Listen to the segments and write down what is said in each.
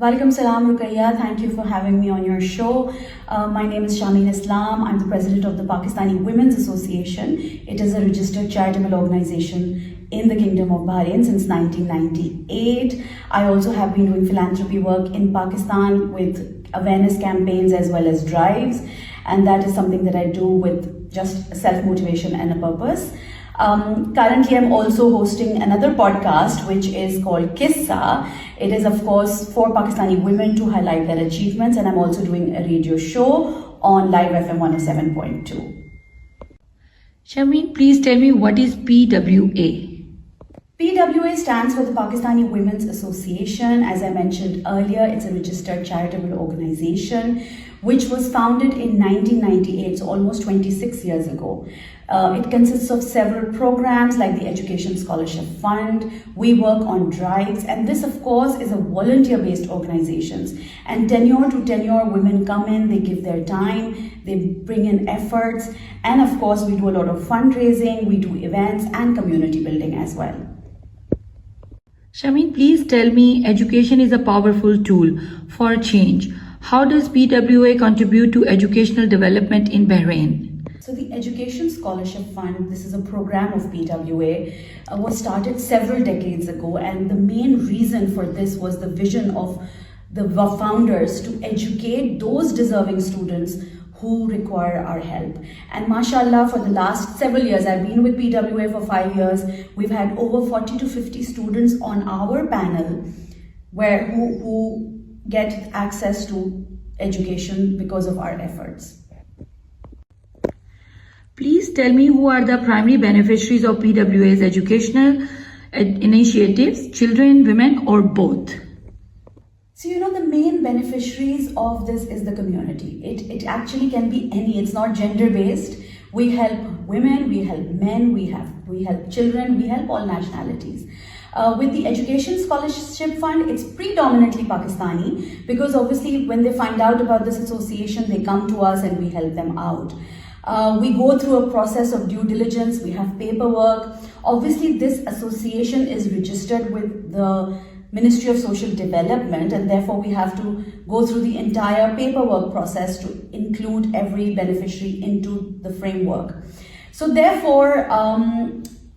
Walaikum salam, Ruqayya. Thank you for having me on your show. My name is Shameen Islam. I'm the president of the Pakistani Women's Association. It is a registered charitable organization in the Kingdom of Bahrain since 1998. I also have been doing philanthropy work in Pakistan with awareness campaigns as well as drives. And that is something that I do with just self-motivation and a purpose. Currently, I'm also hosting another podcast, which is called Kissa. It is, of course, for Pakistani women to highlight their achievements, and I'm also doing a radio show on Live FM 107.2. Shameen, please tell me, what is PWA? PWA stands for the Pakistani Women's Association. As I mentioned earlier, it's a registered charitable organization which was founded in 1998, so almost 26 years ago. It consists of several programs like the Education Scholarship Fund. We work on drives, and this, of course, is a volunteer-based organization. And tenure to tenure, women come in, they give their time, they bring in efforts, and of course, we do a lot of fundraising, we do events and community building as well. Shameen, please tell me, education is a powerful tool for change. How does PWA contribute to educational development in Bahrain? So the Education Scholarship Fund, this is a program of PWA, was started several decades ago, and the main reason for this was the vision of the founders to educate those deserving students who require our help. And mashallah, for the last several years, I've been with PWA for 5 years, we've had over 40 to 50 students on our panel who get access to education because of our efforts. Please tell me, who are the primary beneficiaries of PWA's educational initiatives, children, women, or both? So, the main beneficiaries of this is the community. It actually can be any, it's not gender-based. We help women, we help men, we help children, we help all nationalities. With the Education Scholarship Fund, it's predominantly Pakistani because obviously when they find out about this association, they come to us and we help them out. We go through a process of due diligence, we have paperwork. Obviously, this association is registered with the Ministry of Social Development, and therefore we have to go through the entire paperwork process to include every beneficiary into the framework. So therefore,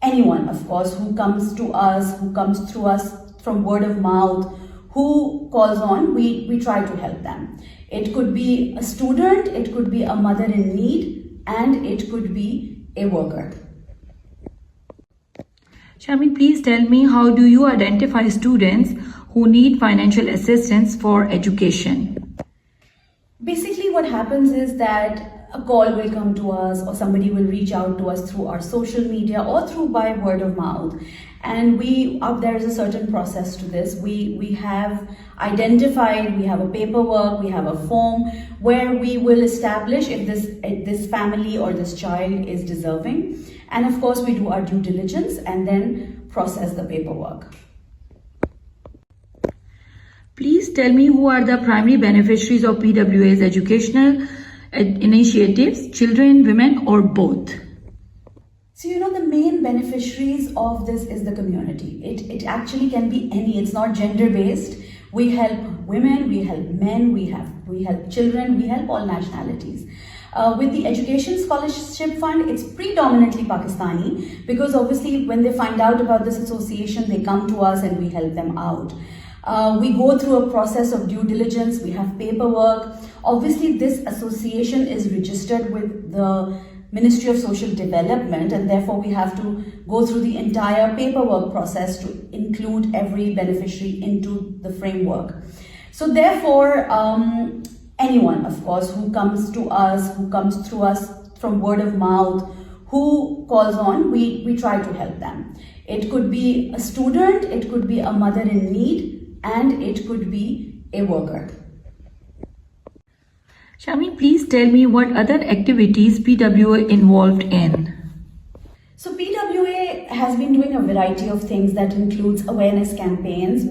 anyone, of course, who comes to us, who comes through us from word of mouth, who calls on, we try to help them. It could be a student, it could be a mother in need, and it could be a worker. Shameen, please tell me, how do you identify students who need financial assistance for education? Basically, what happens is that a call will come to us, or somebody will reach out to us through our social media or through by word of mouth. And there is a certain process to this. We have identified, we have a paperwork, we have a form where we will establish if this family or this child is deserving. And of course, we do our due diligence and then process the paperwork. Please tell me, who are the primary beneficiaries of PWA's educational initiatives, children, women, or both? So, the main beneficiaries of this is the community. It actually can be any, it's not gender-based. We help women, we help men, we help children, we help all nationalities. With the Education Scholarship Fund, it's predominantly Pakistani because obviously when they find out about this association, they come to us and we help them out. We go through a process of due diligence, we have paperwork. Obviously, this association is registered with the Ministry of Social Development, and therefore we have to go through the entire paperwork process to include every beneficiary into the framework. So therefore, anyone, of course, who comes to us, who comes through us from word of mouth, who calls on, we try to help them. It could be a student, it could be a mother in need, and it could be a worker. Shameen, please tell me, what other activities PWA involved in? So PWA has been doing a variety of things that includes awareness campaigns.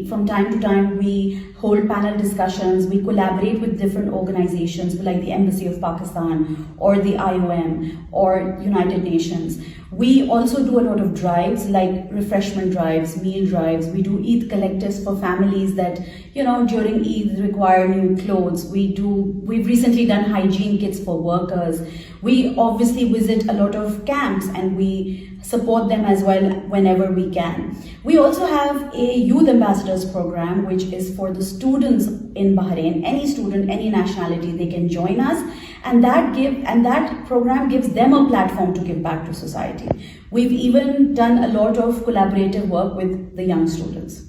From time to time, we hold panel discussions. We collaborate with different organizations like the Embassy of Pakistan or the IOM or United Nations. We also do a lot of drives like refreshment drives, meal drives. We do Eid collectives for families that, during Eid require new clothes. We've recently done hygiene kits for workers. We obviously visit a lot of camps and we support them as well whenever we can. We also have a youth ambassadors program, which is for the students in Bahrain. Any student, any nationality, they can join us, and that program gives them a platform to give back to society. We've even done a lot of collaborative work with the young students.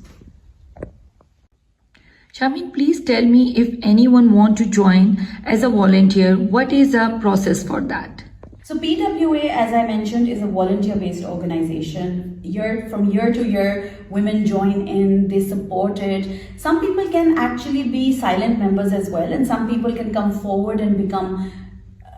Shameen, please tell me, if anyone want to join as a volunteer, what is the process for that? So PWA, as I mentioned, is a volunteer-based organization. From year to year, women join in, they support it. Some people can actually be silent members as well, and some people can come forward and become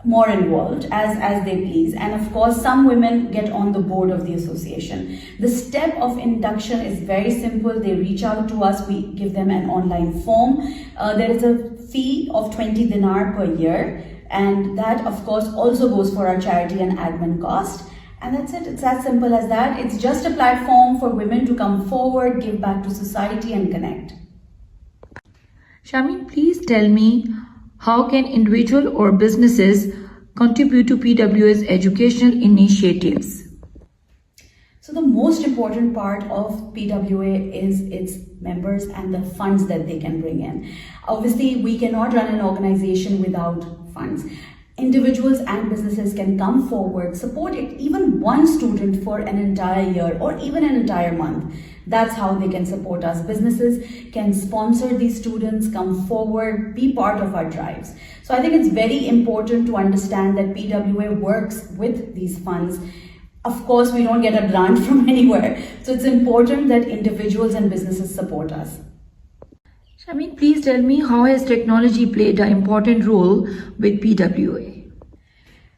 more involved as they please. And of course, some women get on the board of the association. The step of induction is very simple. They reach out to us, we give them an online form. There is a fee of 20 dinar per year. And that, of course, also goes for our charity and admin cost. And that's it. It's as simple as that. It's just a platform for women to come forward, give back to society and connect. Shameen, please tell me, how can individual or businesses contribute to PWA's educational initiatives? So the most important part of PWA is its members and the funds that they can bring in. Obviously, we cannot run an organization without funds. Individuals and businesses can come forward, support it, even one student for an entire year or even an entire month. That's how they can support us. Businesses can sponsor these students, come forward, be part of our drives. So I think it's very important to understand that PWA works with these funds. Of course, we don't get a grant from anywhere. So it's important that individuals and businesses support us. Shameen, please tell me, how has technology played an important role with PWA?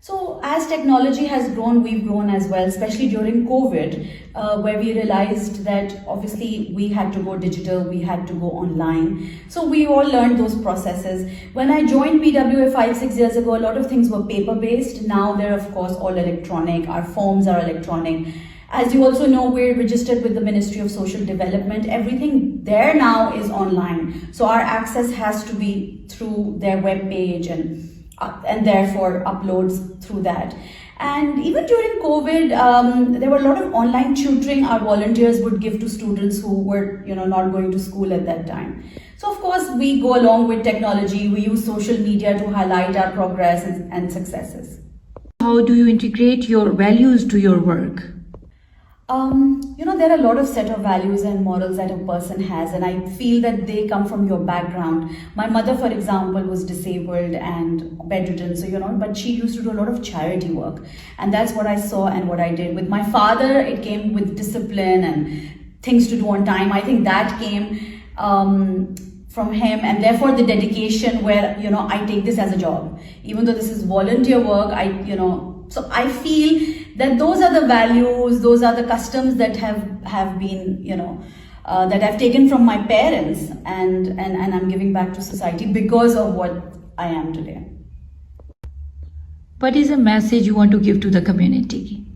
So as technology has grown, we've grown as well, especially during COVID, where we realized that obviously we had to go digital, we had to go online. So we all learned those processes. When I joined PWA 5-6 years ago, a lot of things were paper-based. Now they're of course all electronic. Our forms are electronic. As you also know, we're registered with the Ministry of Social Development. Everything there now is online. So our access has to be through their web page and therefore uploads through that. And even during COVID, there were a lot of online tutoring our volunteers would give to students who were, not going to school at that time. So of course, we go along with technology. We use social media to highlight our progress and successes. How do you integrate your values to your work? There are a lot of set of values and morals that a person has, and I feel that they come from your background. My mother, for example, was disabled and bedridden, but she used to do a lot of charity work, and that's what I saw and what I did. With my father, it came with discipline and things to do on time. I think that came from him, and therefore the dedication where, I take this as a job. Even though this is volunteer work, so I feel that those are the values, those are the customs that have been, that I've taken from my parents, and I'm giving back to society because of what I am today. What is a message you want to give to the community?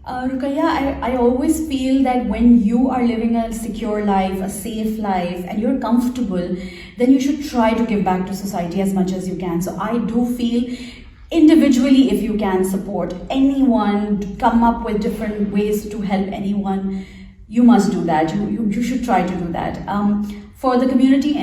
Ruqayya, I always feel that when you are living a secure life, a safe life, and you're comfortable, then you should try to give back to society as much as you can. So I do feel individually, if you can support anyone, come up with different ways to help anyone, you must do that. You should try to do that. For the community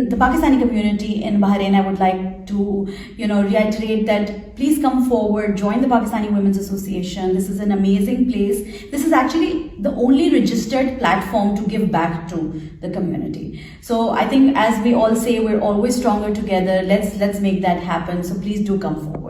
the Pakistani community in Bahrain, I would like to, reiterate that please come forward, join the Pakistani Women's Association. This is an amazing place. This is actually the only registered platform to give back to the community. So I think, as we all say, we're always stronger together. Let's make that happen. So please do come forward.